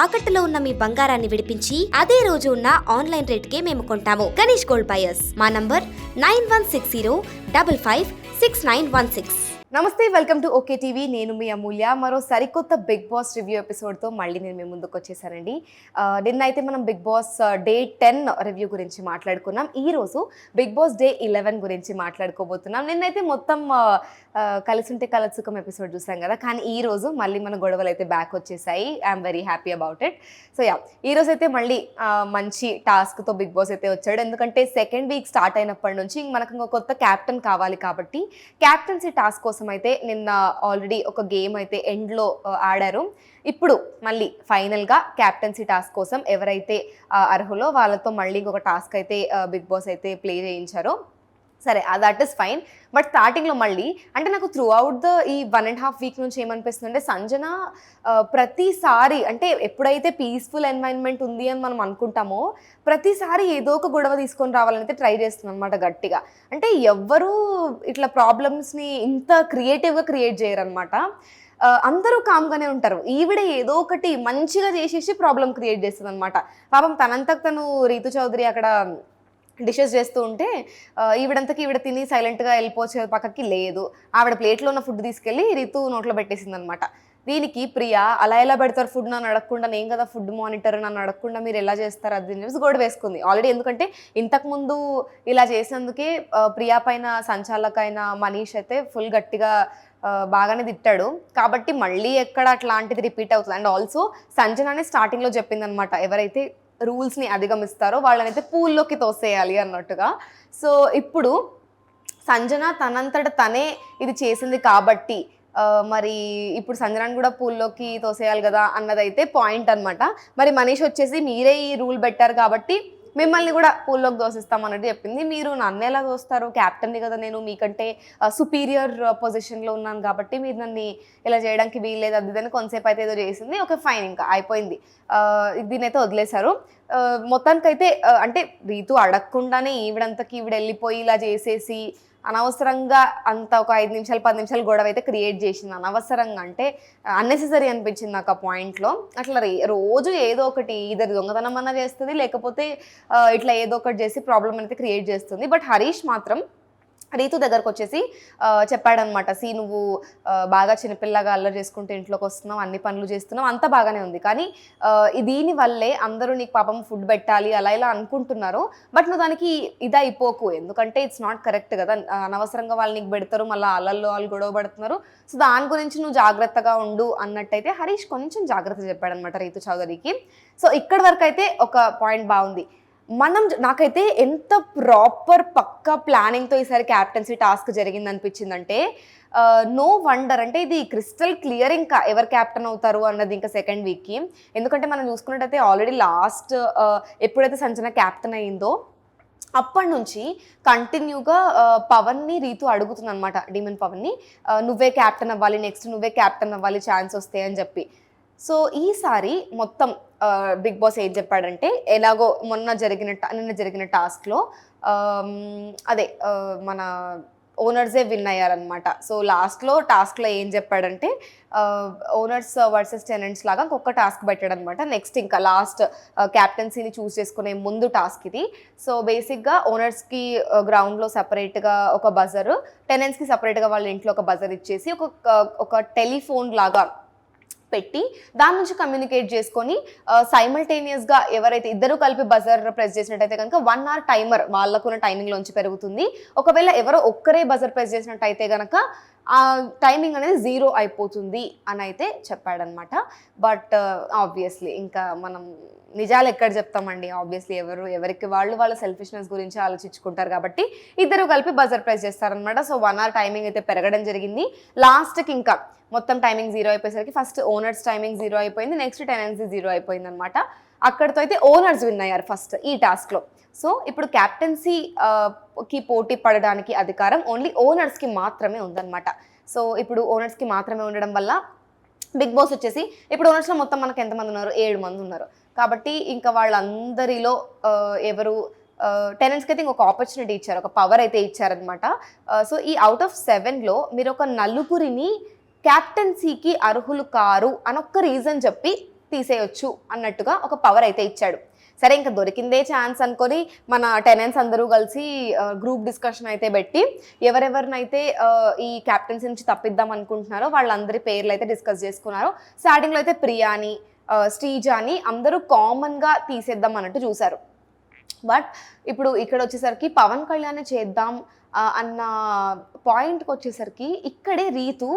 తాకట్టులో ఉన్న మీ బంగారాన్ని విడిపించి అదే రోజు ఉన్న ఆన్లైన్ రేట్కే మేము కొంటాము. Ganesh gold buyers. మా నంబర్ 9160556916. నమస్తే, వెల్కమ్ టు ఓకే టీవీ. నేను మీ అమూల్య. మరో సరికొత్త బిగ్ బాస్ రివ్యూ ఎపిసోడ్తో మళ్ళీ నేను మీ ముందుకు వచ్చేసానండి. నిన్నైతే మనం బిగ్ బాస్ డే 10 రివ్యూ గురించి మాట్లాడుకున్నాం. ఈరోజు బిగ్ బాస్ డే 11 గురించి మాట్లాడుకోబోతున్నాం. నిన్నైతే మొత్తం కలిసి ఉంటే కలసుకం ఎపిసోడ్ చూసాం కదా, కానీ ఈరోజు మళ్ళీ మన గొడవలు అయితే బ్యాక్ వచ్చేసాయి. I'm very happy about it. So ఈరోజు అయితే మళ్ళీ మంచి టాస్క్తో బిగ్ బాస్ అయితే వచ్చాడు. ఎందుకంటే సెకండ్ వీక్ స్టార్ట్ అయినప్పటి నుంచి మనకు ఇంకో కొత్త క్యాప్టెన్ కావాలి కాబట్టి క్యాప్టెన్సీ టాస్క్ కోసం అయితే నిన్న ఆల్రెడీ ఒక గేమ్ అయితే ఎండ్లో ఆడారు. ఇప్పుడు మళ్ళీ ఫైనల్గా క్యాప్టెన్సీ టాస్క్ కోసం ఎవరైతే అర్హులో వాళ్ళతో మళ్ళీ ఇంకొక టాస్క్ అయితే బిగ్ బాస్ అయితే ప్లే చేయించారు. సరే, దట్ ఈస్ ఫైన్. బట్ స్టార్టింగ్లో మళ్ళీ అంటే నాకు త్రూ అవుట్ ఈ 1.5 వీక్ నుంచి ఏమనిపిస్తుంది అంటే సంజన ప్రతిసారి అంటే ఎప్పుడైతే పీస్ఫుల్ ఎన్వైరన్మెంట్ ఉంది అని మనం అనుకుంటామో ప్రతిసారి ఏదో ఒక గొడవ తీసుకొని రావాలని అయితే ట్రై చేస్తుంది అనమాట గట్టిగా. అంటే ఎవ్వరూ ఇట్లా ప్రాబ్లమ్స్ని ఇంత క్రియేటివ్గా క్రియేట్ చేయరనమాట. అందరూ కామ్గానే ఉంటారు. ఈవిడ ఏదో ఒకటి మంచిగా చేసేసి ప్రాబ్లం క్రియేట్ చేస్తుంది అనమాట. పాపం తనంతకు తను రీతు చౌదరి అక్కడ డిషెస్ చేస్తూ ఉంటే ఈవిడంతకి ఈవిడ తిని సైలెంట్గా వెళ్ళిపోవచ్చు పక్కకి. లేదు, ఆవిడ ప్లేట్లో ఉన్న ఫుడ్ తీసుకెళ్ళి రీతు నోట్లో పెట్టేసింది అనమాట. దీనికి ప్రియా అలా ఎలా పెడతారు ఫుడ్, నన్ను అడగకుండా, నేను కదా ఫుడ్ మానిటర్, నన్ను అడగకుండా మీరు ఎలా చేస్తారు అది చెప్పేసి గొడవ వేసుకుంది ఆల్రెడీ. ఎందుకంటే ఇంతకుముందు ఇలా చేసినందుకే ప్రియా పైన సంచాలకైన మనీష్ అయితే ఫుల్ గట్టిగా బాగానే తిట్టాడు. కాబట్టి మళ్ళీ ఎక్కడ అట్లాంటిది రిపీట్ అవుతుంది. అండ్ ఆల్సో సంజనానే స్టార్టింగ్లో చెప్పింది అనమాట, ఎవరైతే రూల్స్ని అధిగమిస్తారో వాళ్ళనైతే పూల్లోకి తోసేయాలి అన్నట్టుగా. సో ఇప్పుడు సంజన తనంతట తనే ఇది చేసింది కాబట్టి మరి ఇప్పుడు సంజనాన్ని కూడా పూల్లోకి తోసేయాలి కదా అన్నదైతే పాయింట్ అనమాట. మరి మనీష్ వచ్చేసి మీరే ఈ రూల్ పెట్టారు కాబట్టి మిమ్మల్ని కూడా పూల్లోకి దోసిస్తాం అన్నట్టు చెప్పింది. మీరు నన్ను ఎలా దోస్తారు, క్యాప్టెన్ని కదా నేను, మీకంటే సుపీరియర్ పొజిషన్లో ఉన్నాను కాబట్టి మీరు నన్ను ఇలా చేయడానికి వీల్లేదు అది అని కొంతసేపు అయితే ఏదో చేసింది. ఓకే ఫైన్, ఇంకా అయిపోయింది. దీని అయితే వదిలేశారు. మొత్తానికైతే అంటే రీతు అడగకుండానే ఈవిడంతకి ఈవిడ వెళ్ళిపోయి ఇలా చేసేసి అనవసరంగా అంత ఒక 5 నిమిషాలు 10 నిమిషాలు గొడవ అయితే క్రియేట్ చేసింది. అనవసరంగా అంటే అన్నెసెసరీ అనిపించింది నాకు ఆ పాయింట్లో. అట్లా రోజు ఏదో ఒకటి ఇద్దరు దొంగతనం అన్నా చేస్తుంది, లేకపోతే ఇట్లా ఏదో ఒకటి చేసి ప్రాబ్లం అయితే క్రియేట్ చేస్తుంది. బట్ హరీష్ మాత్రం రీతు దగ్గరకు వచ్చేసి చెప్పాడనమాట, నువ్వు బాగా చిన్నపిల్లగా అల్లరి చేసుకుంటూ ఇంట్లోకి వస్తున్నావు, అన్ని పనులు చేస్తున్నావు, అంతా బాగానే ఉంది, కానీ దీనివల్లే అందరూ నీకు పాపం ఫుడ్ పెట్టాలి అలా ఇలా అనుకుంటున్నారు. బట్ నువ్వు దానికి ఇదైపోకు, ఎందుకంటే ఇట్స్ నాట్ కరెక్ట్ కదా, అనవసరంగా వాళ్ళు నీకు పెడతారు, మళ్ళీ అల్లల్లో వాళ్ళు గొడవ పడుతున్నారు. సో దాని గురించి నువ్వు జాగ్రత్తగా ఉండు అన్నట్టయితే హరీష్ కొంచెం జాగ్రత్త చెప్పాడనమాట రీతు చౌదరికి. సో ఇక్కడి వరకు అయితే ఒక పాయింట్ బాగుంది. నాకైతే ఎంత ప్రాపర్ పక్కా ప్లానింగ్తో ఈసారి క్యాప్టెన్సీ టాస్క్ జరిగింది అనిపించిందంటే నో వండర్. అంటే ఇది క్రిస్టల్ క్లియర్ ఇంకా ఎవరు క్యాప్టెన్ అవుతారు అన్నది ఇంకా సెకండ్ వీక్కి. ఎందుకంటే మనం చూసుకున్నట్టయితే ఆల్రెడీ లాస్ట్ ఎప్పుడైతే సంజన క్యాప్టెన్ అయిందో అప్పటి నుంచి కంటిన్యూగా పవన్ని రీతు అడుగుతుంది అనమాట, డీమన్ పవన్ని, నువ్వే క్యాప్టెన్ అవ్వాలి, నెక్స్ట్ నువ్వే క్యాప్టెన్ అవ్వాలి, ఛాన్స్ వస్తాయి అని చెప్పి. సో ఈసారి మొత్తం బిగ్ బాస్ ఏం చెప్పాడంటే, ఎలాగో నిన్న జరిగిన టాస్క్లో అదే మన ఓనర్సే విన్ అయ్యారనమాట. సో లాస్ట్లో టాస్క్లో ఏం చెప్పాడంటే ఓనర్స్ వర్సెస్ టెనెంట్స్ లాగా ఇంకొక టాస్క్ పెట్టాడనమాట. నెక్స్ట్ ఇంకా లాస్ట్ క్యాప్టెన్సీని చూస్ చేసుకునే ముందు టాస్క్ ఇది. సో బేసిక్గా ఓనర్స్కి గ్రౌండ్లో సపరేట్గా ఒక బజర్, టెనెంట్స్కి సపరేట్గా వాళ్ళ ఇంట్లో ఒక బజర్ ఇచ్చేసి ఒక టెలిఫోన్ లాగా పెట్టి దాని నుంచి కమ్యూనికేట్ చేసుకొని సైమల్టేనియస్గా ఎవరైతే ఇద్దరు కలిపి బజర్ ప్రెస్ చేసినట్టయితే కనుక 1 hour టైమర్ వాళ్ళకున్న టైమింగ్లోంచి పెరుగుతుంది. ఒకవేళ ఎవరో ఒక్కరే బజర్ ప్రెస్ చేసినట్టయితే కనుక ఆ టైమింగ్ అనేది 0 అయిపోతుంది అని అయితే చెప్పాడనమాట. బట్ ఆబ్వియస్లీ ఇంకా మనం నిజాలు ఎక్కడ చెప్తామండి, ఆబ్వియస్లీ ఎవరికి వాళ్ళ సెల్ఫిష్నెస్ గురించి ఆలోచించుకుంటారు కాబట్టి ఇద్దరు కలిపి బజర్ ప్రెస్ చేస్తారనమాట. సో 1 hour టైమింగ్ అయితే పెరగడం జరిగింది. లాస్ట్కి ఇంకా మొత్తం టైమింగ్ 0 అయిపోయేసరికి ఫస్ట్ ఓనర్స్ టైమింగ్ 0 అయిపోయింది, నెక్స్ట్ టెనెన్సీ 0 అయిపోయింది అనమాట. అక్కడితో అయితే ఓనర్స్ విన్ అయ్యారు ఫస్ట్ ఈ టాస్క్లో. సో ఇప్పుడు క్యాప్టెన్సీకి పోటీ పడడానికి అధికారం ఓన్లీ ఓనర్స్కి మాత్రమే ఉందన్నమాట. సో ఇప్పుడు ఓనర్స్కి మాత్రమే ఉండడం వల్ల బిగ్ బాస్ వచ్చేసి ఇప్పుడు ఓనర్స్లో మొత్తం మనకు ఎంతమంది ఉన్నారు, 7 మంది ఉన్నారు. కాబట్టి ఇంకా వాళ్ళందరిలో ఎవరు టెనెంట్స్కి అయితే ఇంకొక ఆపర్చునిటీ ఇచ్చారు, ఒక పవర్ అయితే ఇచ్చారనమాట. సో ఈ అవుట్ ఆఫ్ 7లో మీరు ఒక 4 క్యాప్టెన్సీకి అర్హులు కారు అని ఒక్క రీజన్ చెప్పి తీసేయొచ్చు అన్నట్టుగా ఒక పవర్ అయితే ఇచ్చాడు. సరే ఇంకా దొరికిందే ఛాన్స్ అనుకొని మన టెనెంట్స్ అందరూ కలిసి గ్రూప్ డిస్కషన్ అయితే పెట్టి ఎవరెవరినైతే ఈ క్యాప్టెన్సీ నుంచి తప్పిద్దాం అనుకుంటున్నారో వాళ్ళందరి పేర్లు అయితే డిస్కస్ చేసుకున్నారు. స్టార్టింగ్లో అయితే ప్రియాని శ్రీజాని అందరూ కామన్గా తీసేద్దాం అన్నట్టు చూశారు. బట్ ఇప్పుడు ఇక్కడ వచ్చేసరికి పవన్ కళ్యాణ్ చేద్దాం అన్న పాయింట్కి వచ్చేసరికి ఇక్కడే రీతు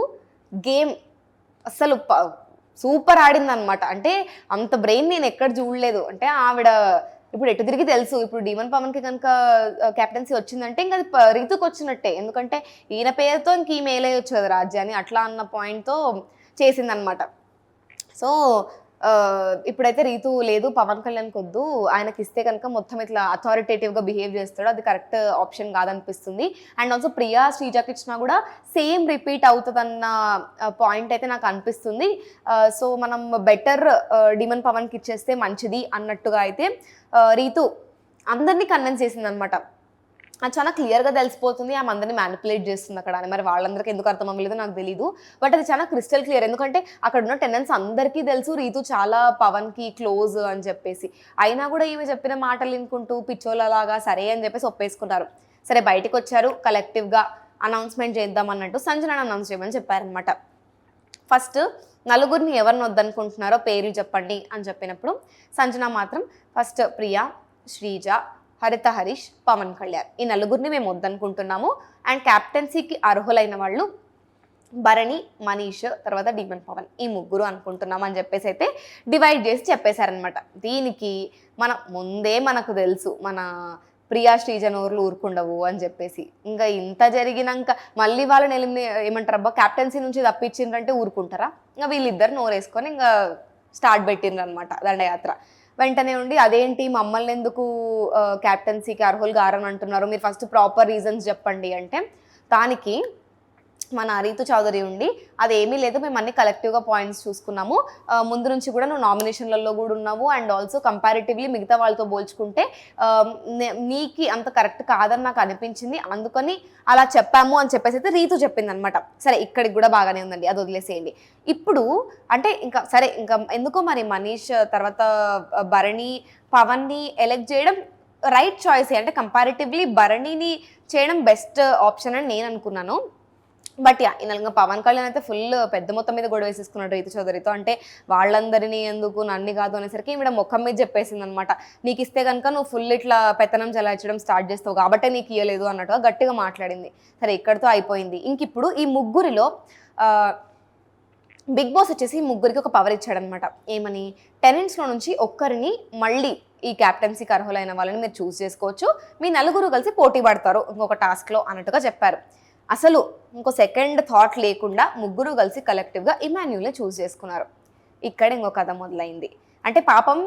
గేమ్ అసలు సూపర్ ఆడింది అనమాట. అంటే అంత బ్రెయిన్ నేను ఎక్కడ చూడలేదు. అంటే ఆవిడ ఇప్పుడు ఎటు తిరిగి తెలుసు, ఇప్పుడు డీమన్ పవన్కి కనుక కెప్టెన్సీ వచ్చిందంటే ఇంకా అది రీతుకు వచ్చినట్టే. ఎందుకంటే ఈయన పేరుతో ఇంక ఈ మేలేయొచ్చు కదా రాజ్యాన్ని, అట్లా అన్న పాయింట్తో చేసిందనమాట. సో ఇప్పుడైతే రీతు లేదు, పవన్ కళ్యాణ్కి వద్దు, ఆయనకి ఇస్తే కనుక మొత్తం ఇట్లా అథారిటేటివ్గా బిహేవ్ చేస్తాడు, అది కరెక్ట్ ఆప్షన్ కాదనిపిస్తుంది. అండ్ ఆల్సో ప్రియా శ్రీజాకి ఇచ్చినా కూడా సేమ్ రిపీట్ అవుతుందన్న పాయింట్ అయితే నాకు అనిపిస్తుంది. సో మనం బెటర్ డిమన్ పవన్కి ఇచ్చేస్తే మంచిది అన్నట్టుగా అయితే రీతు అందరినీ కన్విన్స్ చేసింది అనమాట. అది చాలా క్లియర్గా తెలిసిపోతుంది ఆమె అందరినీ మ్యానిపులేట్ చేస్తుంది అక్కడ అని. మరి వాళ్ళందరికీ ఎందుకు అర్థం అవ్వలేదో నాకు తెలీదు. బట్ అది చాలా క్రిస్టల్ క్లియర్. ఎందుకంటే అక్కడ ఉన్న టెనెంట్స్ అందరికీ తెలుసు రీతు చాలా పవన్కి క్లోజ్ అని చెప్పేసి. అయినా కూడా ఈమె చెప్పిన మాటలు వినుకుంటూ పిచ్చోళ్ళలాగా సరే అని చెప్పేసి ఒప్పేసుకున్నారు. సరే బయటికి వచ్చారు, కలెక్టివ్గా అనౌన్స్మెంట్ చేద్దాం అన్నట్టు సంజనని అనౌన్స్ చేయమని చెప్పారనమాట. ఫస్ట్ నలుగురిని ఎవరిని వద్దనుకుంటున్నారో పేర్లు చెప్పండి అని చెప్పినప్పుడు సంజన మాత్రం ఫస్ట్ ప్రియా, శ్రీజ, హరిత హరీష్, పవన్ కళ్యాణ్ ఈ నలుగురిని మేము వద్దనుకుంటున్నాము. అండ్ క్యాప్టెన్సీకి అర్హులైన వాళ్ళు భరణి, మనీష్, తర్వాత డిమన్ పవన్ ఈ ముగ్గురు అనుకుంటున్నాం అని చెప్పేసి అయితే డివైడ్ చేసి చెప్పేశారనమాట. దీనికి ముందే మనకు తెలుసు మన ప్రియా శ్రీజ నోర్లు ఊరుకుండవు అని చెప్పేసి. ఇంకా ఇంత జరిగినాక మళ్ళీ వాళ్ళని ఏమంటారు అబ్బా క్యాప్టెన్సీ నుంచి తప్పించిండ్రంటే ఊరుకుంటారా? ఇంకా వీళ్ళిద్దరు నోరేసుకొని ఇంకా స్టార్ట్ పెట్టిండ్రు అనమాట దండయాత్ర. వెంటనే ఉండి అదేంటి మమ్మల్ని ఎందుకు క్యాప్టెన్సీకి అర్హులు గారని అంటున్నారు, మీరు ఫస్ట్ ప్రాపర్ రీజన్స్ చెప్పండి అంటే దానికి మన రీతు చౌదరి ఉండి అదేమీ లేదు, మేము అన్ని కలెక్టివ్గా పాయింట్స్ చూసుకున్నాము, ముందు నుంచి కూడా నువ్వు నామినేషన్లలో కూడా ఉన్నావు, అండ్ ఆల్సో కంపారిటివ్లీ మిగతా వాళ్ళతో పోల్చుకుంటే నీకు అంత కరెక్ట్ కాదని నాకు అనిపించింది, అందుకని అలా చెప్పాము అని చెప్పేసి అయితే రీతు చెప్పింది అనమాట. సరే ఇక్కడికి కూడా బాగానే ఉందండి, అది వదిలేసేయండి. ఇప్పుడు అంటే ఇంకా సరే ఇంకా ఎందుకో మరి మనీష్ తర్వాత భరణి పవన్ని ఎలెక్ట్ చేయడం రైట్ చాయిస్. అంటే కంపారిటివ్లీ భరణిని చేయడం బెస్ట్ ఆప్షన్ అని నేను అనుకున్నాను. బట్ యా ఇంకా పవన్ కళ్యాణ్ అయితే ఫుల్ పెద్ద మొత్తం మీద గొడవ వేసేసుకున్నాడు రీతు చౌదరితో. అంటే వాళ్ళందరినీ ఎందుకు నన్ను కాదు అనేసరికి ఈవిడ ముఖం మీద చెప్పేసింది అనమాట, నీకు ఇస్తే కనుక నువ్వు ఫుల్ ఇట్లా పెత్తనం చలాయించడం స్టార్ట్ చేస్తావు కాబట్టి నీకు ఇవ్వలేదు అన్నట్టుగా గట్టిగా మాట్లాడింది. సరే ఇక్కడితో అయిపోయింది. ఇంక ఇప్పుడు ఈ ముగ్గురిలో బిగ్ బాస్ వచ్చేసి ఈ ముగ్గురికి ఒక పవర్ ఇచ్చాడనమాట. ఏమని, టెనెంట్స్లో నుంచి ఒక్కరిని మళ్ళీ ఈ క్యాప్టెన్సీకి అర్హులైన వాళ్ళని మీరు చూస్ చేసుకోవచ్చు, మీ నలుగురు కలిసి పోటీ పడతారు ఇంకొక టాస్క్లో అన్నట్టుగా చెప్పారు. అసలు ఇంకో సెకండ్ థాట్ లేకుండా ముగ్గురు కలిసి కలెక్టివ్గా ఇమాన్యుల్ని చూస్ చేసుకున్నారు. ఇక్కడ ఇంకో కథ మొదలైంది. అంటే పాపం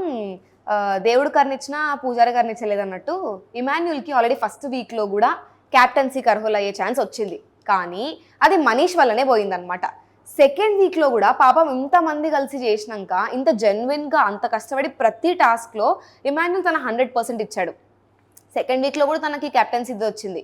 దేవుడు కర్ణిచ్చినా పూజారి కర్ణించలేదన్నట్టు ఇమాన్యుల్కి ఆల్రెడీ ఫస్ట్ వీక్లో కూడా క్యాప్టెన్సీకి అర్హులయ్యే ఛాన్స్ వచ్చింది, కానీ అది మనీష్ వల్లనే పోయిందనమాట. సెకండ్ వీక్లో కూడా పాపం ఇంతమంది కలిసి చేసినాక ఇంత జెన్యున్గా అంత కష్టపడి ప్రతి టాస్క్లో ఇమాన్యుల్ తన 100% ఇచ్చాడు. సెకండ్ వీక్లో కూడా తనకి క్యాప్టెన్సీ వచ్చింది,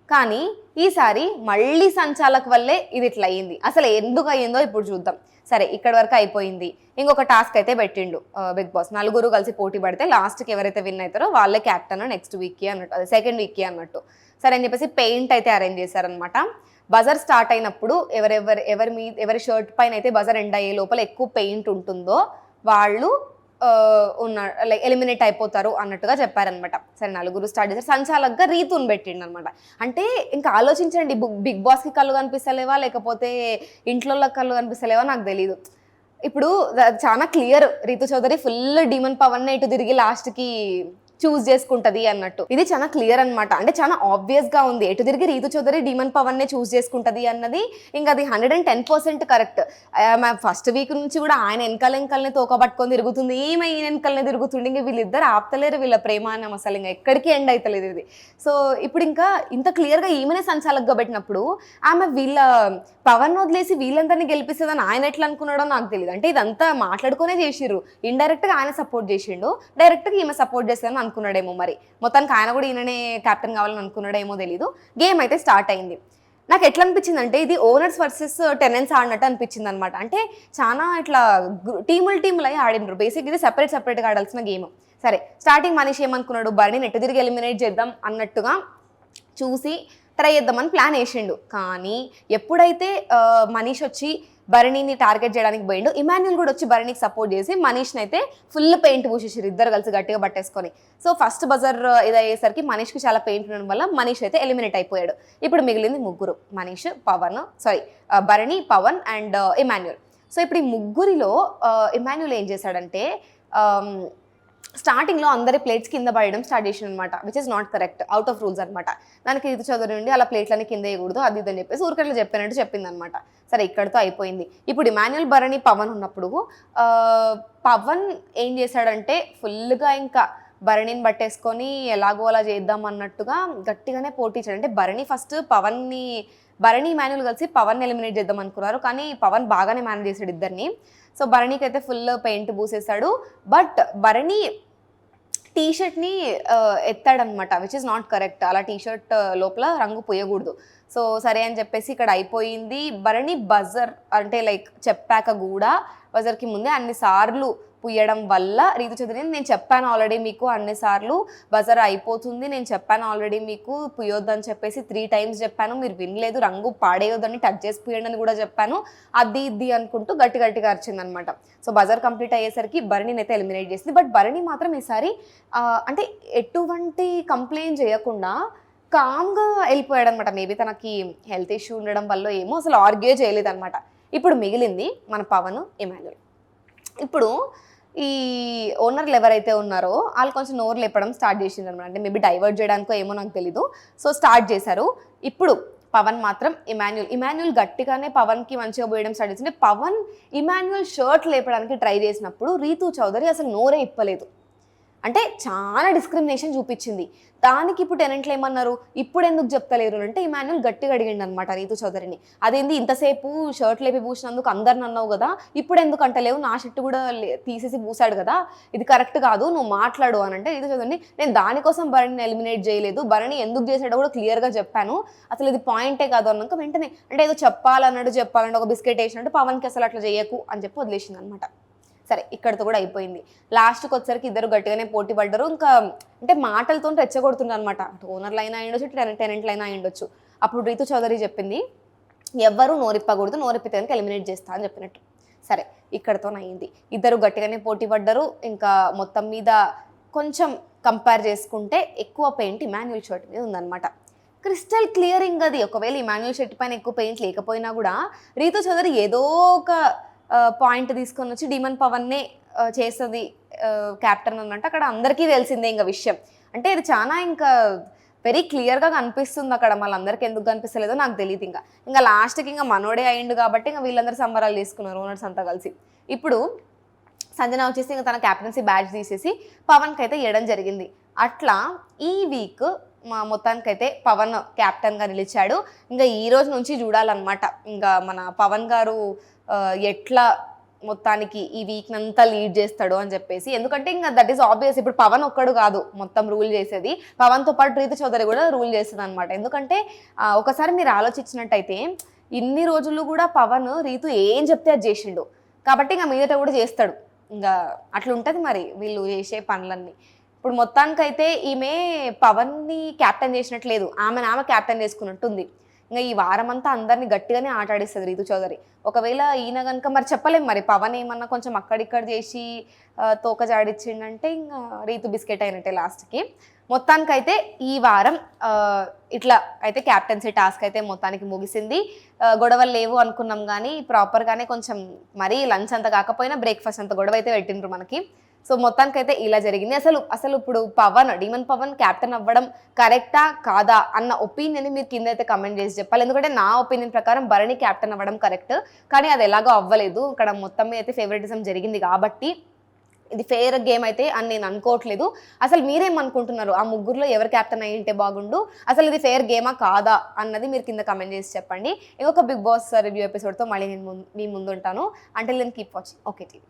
కానీ ఈసారి మళ్ళీ సంచాలక్ వల్లే ఇది ఇట్లా అయ్యింది. అసలు ఎందుకు అయ్యిందో ఇప్పుడు చూద్దాం. సరే ఇక్కడ వరకు అయిపోయింది. ఇంకొక టాస్క్ అయితే పెట్టిండు బిగ్ బాస్, నలుగురు కలిసి పోటీ పడితే లాస్ట్కి ఎవరైతే విన్ అవుతారో వాళ్ళే క్యాప్టెన్ నెక్స్ట్ వీక్కి అన్నట్టు, అదే సెకండ్ వీక్కి అన్నట్టు. సరే అని చెప్పేసి పెయింట్ అయితే అరేంజ్ చేశారనమాట. బజర్ స్టార్ట్ అయినప్పుడు ఎవరి షర్ట్ పైన అయితే బజర్ ఎండ్ అయ్యే లోపల ఎక్కువ పెయింట్ ఉంటుందో వాళ్ళు లైక్ ఎలిమినేట్ అయిపోతారు అన్నట్టుగా చెప్పారనమాట. సరే నలుగురు స్టార్ట్ చేశారు. సంచాలక్గా రీతుని పెట్టిండు అనమాట. అంటే ఇంకా ఆలోచించండి, బిగ్ బాస్కి కళ్ళు కనిపిస్తలేవా లేకపోతే ఇంట్లో కళ్ళు కనిపిస్తలేవా నాకు తెలీదు. ఇప్పుడు చాలా clear, Rithu Chowdary full demon Pawan ఇటు తిరిగి లాస్ట్కి చూస్ చేసుకుంటది అన్నట్టు. ఇది చాలా క్లియర్ అనమాట. అంటే చాలా ఆబ్వియస్ గా ఉంది, ఎటు తిరిగి రీతు చౌదరి డిమన్ పవన్ నే చూస్ చేసుకుంటది అన్నది ఇంకా అది 110% కరెక్ట్. ఫస్ట్ వీక్ నుంచి కూడా ఆయన వెనకాలనే తోకబట్టుకొని తిరుగుతుంది, ఈమె ఈయన వెనకాలనే తిరుగుతుంది. ఇంకా వీళ్ళిద్దరు ఆపుతలేరు వీళ్ళ ప్రేమానం, అసలు ఇంకా ఎక్కడికి ఎండ్ అవుతలేదు ఇది. సో ఇప్పుడు ఇంకా ఇంత క్లియర్ గా ఈమెనే సంచాలకుగా పెట్టినప్పుడు ఆమె వీళ్ళ పవన్ వదిలేసి వీళ్ళందరినీ గెలిపిస్తుందని ఆయన ఎట్లా అనుకున్నాడో నాకు తెలియదు. అంటే ఇదంతా మాట్లాడుకునే చేసిర్రు, ఇండైరెక్ట్ గా ఆయన సపోర్ట్ చేసిండు, డైరెక్ట్ గా ఈమె సపోర్ట్ చేస్తారని అనుకున్నాడేమో. మరి మొత్తానికి ఆయన కూడా ఈయననే క్యాప్టెన్ కావాలని అనుకున్నాడేమో తెలీదు. గేమ్ అయితే స్టార్ట్ అయింది. నాకు ఎట్లా అనిపించింది అంటే ఇది ఓనర్స్ వర్సెస్ టెనెంట్స్ ఆడినట్టు అనిపించింది అనమాట. అంటే చాలా ఇట్లా టీములు అయ్యి ఆడినారు. బేసిక్ ఇది సెపరేట్గా ఆడాల్సిన గేమ్. సరే, స్టార్టింగ్ మనీష్ ఏమనుకున్నాడు, బర్నీని ఎట్టు తిరిగి ఎలిమినేట్ చేద్దాం అన్నట్టుగా చూసి ట్రై చేద్దామని ప్లాన్ వేసిండు. కానీ ఎప్పుడైతే మనీష్ వచ్చి భరణిని టార్గెట్ చేయడానికి పోయిండు, ఇమాన్యుల్ కూడా వచ్చి భరణికి సపోర్ట్ చేసి మనీష్ని అయితే ఫుల్ పెయింట్ పూసేసారు ఇద్దరు కలిసి గట్టిగా పట్టేసుకొని. సో ఫస్ట్ బజర్ ఇదయ్యేసరికి మనీష్కి చాలా పెయింట్ ఉండడం వల్ల మనీష్ అయితే ఎలిమినేట్ అయిపోయాడు. ఇప్పుడు మిగిలింది ముగ్గురు, Manish, Bharani, Pawan and Emmanuel. So ఇప్పుడు ఈ ముగ్గురిలో ఇమాన్యుల్ ఏం చేశాడంటే స్టార్టింగ్లో అందరి ప్లేట్స్ కింద పడడం స్టార్ట్ చేసింది అనమాట, which is not correct, out of rules అనమాట. దానికి రీతు చౌదరి నుండి అలా ప్లేట్లన్నీ కింద వేయకూడదు అది ఇదని చెప్పేసి ఊరికట్లా చెప్పినట్టు చెప్పింది అనమాట. సరే, ఇక్కడితో అయిపోయింది. ఇప్పుడు ఇమాన్యుల్, భరణి, పవన్ ఉన్నప్పుడు పవన్ ఏం చేశాడంటే ఫుల్గా ఇంకా భరణిని పట్టేసుకొని ఎలాగో అలా చేద్దాం అన్నట్టుగా గట్టిగానే పోటీ ఇచ్చాడు. అంటే భరణి ఇమాన్యుల్ కలిసి పవన్ ఎలిమినేట్ చేద్దాం అనుకున్నారు, కానీ పవన్ బాగానే మేనేజ్ చేశాడు ఇద్దరిని. సో భరణికి అయితే ఫుల్ పెయింట్ పూసేశాడు. బట్ భరణి టీషర్ట్ని ఎత్తాడనమాట, విచ్ ఇస్ నాట్ కరెక్ట్. అలా టీషర్ట్ లోపల రంగు పోయకూడదు. సో సరే అని చెప్పేసి ఇక్కడ అయిపోయింది. భరణి బజర్ అంటే లైక్ చెప్పాక కూడా బజర్కి ముందే అన్నిసార్లు పుయ్యడం వల్ల రీతు చౌదరి, నేను చెప్పాను ఆల్రెడీ మీకు అన్నిసార్లు బజర్ అయిపోతుంది, నేను చెప్పాను ఆల్రెడీ మీకు పుయ్యొద్దని చెప్పేసి 3 times చెప్పాను, మీరు వినలేదు, రంగు పాడేయొద్దని టచ్ చేసి పుయ్యండి అని కూడా చెప్పాను, అది ఇది అనుకుంటూ గట్టిగా అరిచిందనమాట. సో బజర్ కంప్లీట్ అయ్యేసరికి భరణిని అయితే ఎలిమినేట్ చేసింది. బట్ భరణి మాత్రం ఈసారి అంటే ఎటువంటి కంప్లైంట్ చేయకుండా కామ్గా వెళ్ళిపోయాడు అనమాట. మేబీ తనకి హెల్త్ ఇష్యూ ఉండడం వల్ల ఏమో అసలు ఆర్గ్యూ చేయలేదన్నమాట. ఇప్పుడు మిగిలింది మన పవన్, ఇమాన్యుల్. ఇప్పుడు ఈ ఓనర్లు ఎవరైతే ఉన్నారో వాళ్ళు కొంచెం నోరు లేపడం స్టార్ట్ చేసింది అనమాట. అంటే మేబీ డైవర్ట్ చేయడానికో ఏమో నాకు తెలీదు. సో స్టార్ట్ చేశారు. ఇప్పుడు పవన్ మాత్రం ఇమాన్యుల్ గట్టిగానే పవన్కి మంచిగా పోయడం స్టార్ట్ చేసింది. పవన్ ఇమాన్యుల్ షర్ట్ లేపడానికి ట్రై చేసినప్పుడు రీతు చౌదరి అసలు నోరే ఇప్పలేదు. అంటే చాలా డిస్క్రిమినేషన్ చూపించింది. దానికి ఇప్పుడు టెనెంట్లు ఏమన్నారు, ఇప్పుడు ఎందుకు చెప్తలేరు అంటే ఇమాన్యుల్ గట్టిగా అడిగిండు అనమాట రీతు చౌదరిని. అదేంది ఇంతసేపు షర్ట్ లేపి పూసినందుకు అందరిని అన్నావు కదా, ఇప్పుడు ఎందుకు అంటలేవు, నా షర్ట్ కూడా తీసేసి పూసాడు కదా, ఇది కరెక్ట్ కాదు, నువ్వు మాట్లాడు అని అంటే రీతు చౌదరిని, నేను దానికోసం భరణిని ఎలిమినేట్ చేయలేదు, భరణి ఎందుకు చేసాడో కూడా క్లియర్గా చెప్పాను, అసలు ఇది పాయింటే కాదు అన్నాక వెంటనే అంటే ఏదో చెప్పాలంటే ఒక బిస్కెట్ వేసినట్టు పవన్కి అసలు అట్లా చేయకు అని చెప్పి వదిలేసింది అనమాట. సరే, ఇక్కడితో కూడా అయిపోయింది. లాస్ట్కి వచ్చరికి ఇద్దరు గట్టిగానే పోటీ పడ్డారు. ఇంకా అంటే మాటలతో రెచ్చగొడుతున్నారు అనమాట. అటు ఓనర్లు అయినా అయ్యుండొచ్చు, టెనెంట్లు అయినా అయ్యుండొచ్చు. అప్పుడు రీతు చౌదరి చెప్పింది, ఎవ్వరూ నోరిప్పకూడదు, నోరిప్పితే కనుక ఎలిమినేట్ చేస్తా అని చెప్పినట్టు. సరే, ఇక్కడితో అయింది. ఇద్దరు గట్టిగానే పోటీ పడ్డారు. ఇంకా మొత్తం మీద కొంచెం కంపేర్ చేసుకుంటే ఎక్కువ పెయింట్ ఇమాన్యుల్ షర్ట్ మీద ఉందన్నమాట. క్రిస్టల్ క్లియరింగ్ అది. ఒకవేళ ఇమాన్యుల్ షర్ట్ పైన ఎక్కువ పెయింట్ లేకపోయినా కూడా రీతు చౌదరి ఏదో ఒక పాయింట్ తీసుకొని వచ్చి డీమన్ పవన్నే చేస్తుంది క్యాప్టెన్ అన్నట్టు అక్కడ అందరికీ తెలిసిందే ఇంకా విషయం. అంటే ఇది చాలా ఇంకా వెరీ క్లియర్గా కనిపిస్తుంది అక్కడ. మళ్ళీ అందరికీ ఎందుకు కనిపిస్తలేదో నాకు తెలియదు. ఇంకా లాస్ట్కి ఇంకా మనోడే అయిండు కాబట్టి ఇంకా వీళ్ళందరూ సంబరాలు తీసుకున్నారు ఓనర్స్ అంతా కలిసి. ఇప్పుడు సంజన వచ్చేసి ఇంకా తన క్యాప్టెన్సీ బ్యాచ్ తీసేసి పవన్కి అయితే ఇవ్వడం జరిగింది. అట్లా ఈ వీక్ మొత్తానికైతే పవన్ క్యాప్టెన్గా నిలిచాడు. ఇంకా ఈ రోజు నుంచి చూడాలన్నమాట ఇంకా మన పవన్ గారు ఎట్లా మొత్తానికి ఈ వీక్ అంతా లీడ్ చేస్తాడు అని చెప్పేసి. ఎందుకంటే ఇంకా దట్ ఈస్ ఆబ్వియస్, ఇప్పుడు పవన్ ఒక్కడు కాదు మొత్తం రూల్ చేసేది, పవన్తో పాటు రీతు చౌదరి కూడా రూల్ చేస్తుంది అనమాట. ఎందుకంటే ఒకసారి మీరు ఆలోచించినట్టయితే ఇన్ని రోజులు కూడా పవన్ రీతు ఏం చెప్తే అది చేసిండు కాబట్టి ఇంకా మీదట కూడా చేస్తాడు. ఇంకా అట్లా ఉంటుంది మరి వీళ్ళు చేసే పనులన్నీ. ఇప్పుడు మొత్తానికైతే ఈమె పవన్ని క్యాప్టెన్ చేసినట్లేదు, ఆమె క్యాప్టెన్ చేసుకున్నట్టుంది. ఇంకా ఈ వారం అంతా అందరినీ గట్టిగానే ఆటాడిస్తుంది రీతు చౌదరి. ఒకవేళ ఈయన కనుక మరి చెప్పలేం, మరి పవన్ ఏమన్నా కొంచెం అక్కడిక్కడ చేసి తోక జాడిచ్చిండంటే ఇంకా రీతు బిస్కెట్ అయినట్టే లాస్ట్కి. మొత్తానికైతే ఈ వారం ఇట్లా అయితే క్యాప్టెన్సీ టాస్క్ అయితే మొత్తానికి ముగిసింది. గొడవలు లేవు అనుకున్నాం కానీ ప్రాపర్గానే కొంచెం మరీ లంచ్ అంత కాకపోయినా బ్రేక్ఫాస్ట్ అంత గొడవ అయితే పెట్టిండ్రు మనకి. సో మొత్తానికైతే ఇలా జరిగింది. అసలు ఇప్పుడు డీమన్ పవన్ క్యాప్టెన్ అవ్వడం కరెక్టా కాదా అన్న ఒపీనియన్ మీరు కింద అయితే కమెంట్ చేసి చెప్పాలి. ఎందుకంటే నా ఒపీనియన్ ప్రకారం భరణి క్యాప్టెన్ అవ్వడం కరెక్ట్, కానీ అది ఎలాగో అవ్వలేదు. ఇక్కడ మొత్తం అయితే ఫేవరెటిజం జరిగింది కాబట్టి ఇది ఫెయిర్ గేమ్ అయితే అని నేను అనుకోవట్లేదు. అసలు మీరేమనుకుంటున్నారు, ఆ ముగ్గురులో ఎవరు క్యాప్టెన్ అయ్యి ఉంటే బాగుండు, అసలు ఇది ఫెయిర్ గేమా కాదా అన్నది మీరు కింద కమెంట్ చేసి చెప్పండి. ఇంకొక బిగ్ బాస్ రివ్యూ ఎపిసోడ్తో మళ్ళీ నేను మీ ముందు ఉంటాను. Until then keep watching okay TV.